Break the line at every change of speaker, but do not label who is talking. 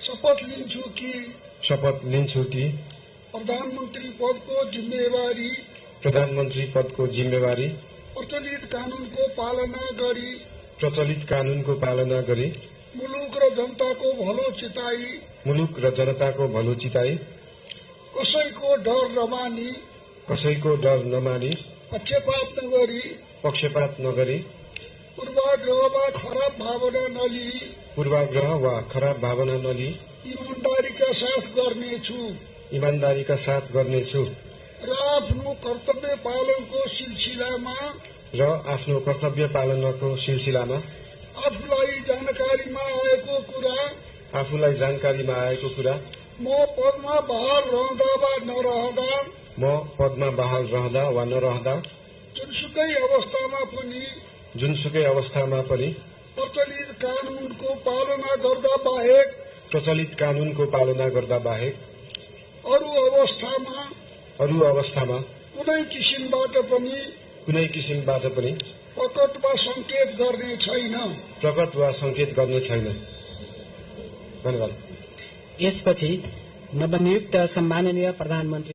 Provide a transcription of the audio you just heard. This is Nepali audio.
शपथ लिन्छु कि प्रधानमन्त्री पदको जिम्मेवारी प्रचलित कानूनको पालना गरी मुलुक र जनताको भलो चिताई कसैको डर नमानी पक्षपात नगरी पूर्वाग्रह वा खराब भावना नलिई ईमानदारीका साथ गर्नेछु र आफ्नो कर्तव्य पालनको सिलसिलामा आफूलाई जानकारीमा आएको कुरा म पदमा बहाल रहँदा वा नरहँदा जुनसुकै अवस्थामा पनि प्रचलित कानूनको पालना गर्दा बाहेक अरू अवस्थामा कुनै किसिमबाट पनि प्रकट वा संकेत गर्ने छैन। धन्यवाद।
यसपछि नवनियुक्त सम्माननीय प्रधानमन्त्री